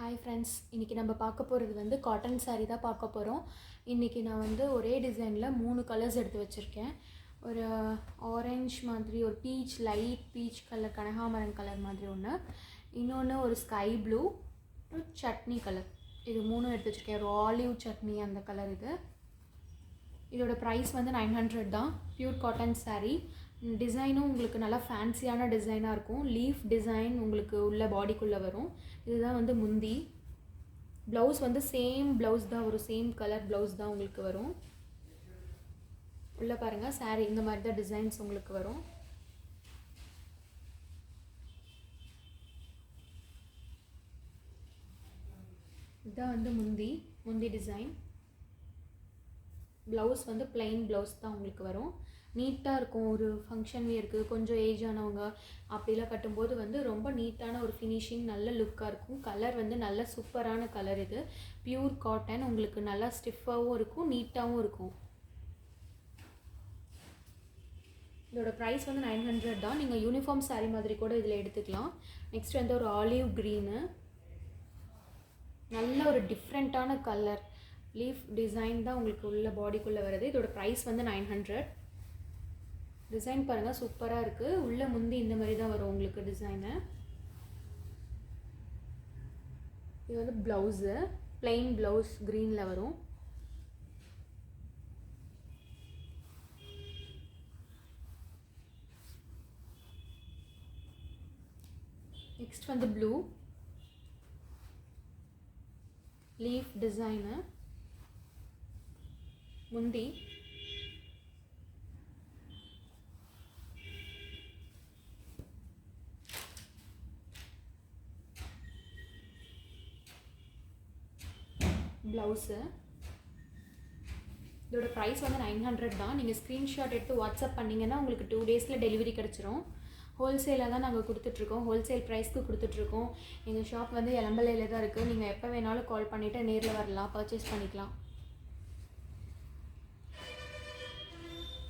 Hi friends, இன்றைக்கி நம்ம பார்க்க போகிறது வந்து காட்டன் சாரீ தான் பார்க்க போகிறோம். இன்றைக்கி நான் வந்து ஒரே டிசைனில் 3 கலர்ஸ் எடுத்து வச்சுருக்கேன். ஒரு ஆரஞ்ச் மாதிரி, ஒரு பீச், லைட் பீச் கலர், கனகாமரம் கலர் மாதிரி ஒன்று, இன்னொன்று ஒரு ஸ்கை ப்ளூ, ஒரு சட்னி கலர். இது 3 எடுத்து வச்சுருக்கேன். ஒரு ஆலிவ் சட்னி அந்த கலர். இதோட ப்ரைஸ் வந்து 900 தான். Pure cotton sari. டிசைனும் உங்களுக்கு நல்லா ஃபேன்சியான டிசைனாக இருக்கும். லீஃப் டிசைன் உங்களுக்கு உள்ள பாடிக்குள்ளே வரும். இதுதான் வந்து முந்தி. ப்ளவுஸ் வந்து சேம் ப்ளவுஸ் தான் வரும், சேம் கலர் ப்ளவுஸ் தான் உங்களுக்கு வரும். உள்ளே பாருங்கள், சாரீ இந்த மாதிரி தான் டிசைன்ஸ் உங்களுக்கு வரும். இதுதான் வந்து முந்தி டிசைன். ப்ளவுஸ் வந்து பிளெயின் ப்ளவுஸ் தான் உங்களுக்கு வரும். நீட்டாக இருக்கும். ஒரு ஃபங்க்ஷன் வியருக்கு, கொஞ்சம் ஏஜ் ஆனவங்க அப்படிலாம் கட்டும்போது வந்து ரொம்ப நீட்டான ஒரு ஃபினிஷிங், நல்ல லுக்காக இருக்கும். கலர் வந்து நல்ல சூப்பரான கலர். இது பியூர் காட்டன். உங்களுக்கு நல்லா ஸ்டிஃபாகவும் இருக்கும், நீட்டாகவும் இருக்கும். இதோட ப்ரைஸ் வந்து 900 தான். நீங்கள் யூனிஃபார்ம் சாரீ மாதிரி கூட இதில் எடுத்துக்கலாம். நெக்ஸ்ட் வந்து ஒரு ஆலிவ் க்ரீனு, நல்ல ஒரு டிஃப்ரெண்ட்டான கலர். லீஃப் டிசைன் தான் உங்களுக்கு உள்ள பாடிக்குள்ளே வருது. இதோட ப்ரைஸ் வந்து 900. டிசைன் பாருங்கள், சூப்பராக இருக்குது. உள்ள முந்தி இந்த மாதிரி தான் வரும் உங்களுக்கு டிசைனு. இது வந்து ப்ளவுஸு, பிளெயின் ப்ளவுஸ் க்ரீனில் வரும். நெக்ஸ்ட் வந்து ப்ளூ லீஃப் டிசைனு, முந்தி. ப்ளவுஸு. இதோட ப்ரைஸ் வந்து 900 தான். நீங்கள் ஸ்க்ரீன்ஷாட் எடுத்து வாட்ஸ்அப் பண்ணிங்கன்னா உங்களுக்கு 2 டேஸில் டெலிவரி கிடச்சிரும். ஹோல்சேலாக தான் நாங்கள் கொடுத்துட்ருக்கோம். ஹோல்சேல் ப்ரைஸ்க்கு கொடுத்துட்ருக்கோம். எங்கள் ஷாப் வந்து elampillaiல தான் இருக்குது. நீங்கள் எப்போ வேணாலும் கால் பண்ணிவிட்டு நேரில் வரலாம், பர்ச்சேஸ் பண்ணிக்கலாம்.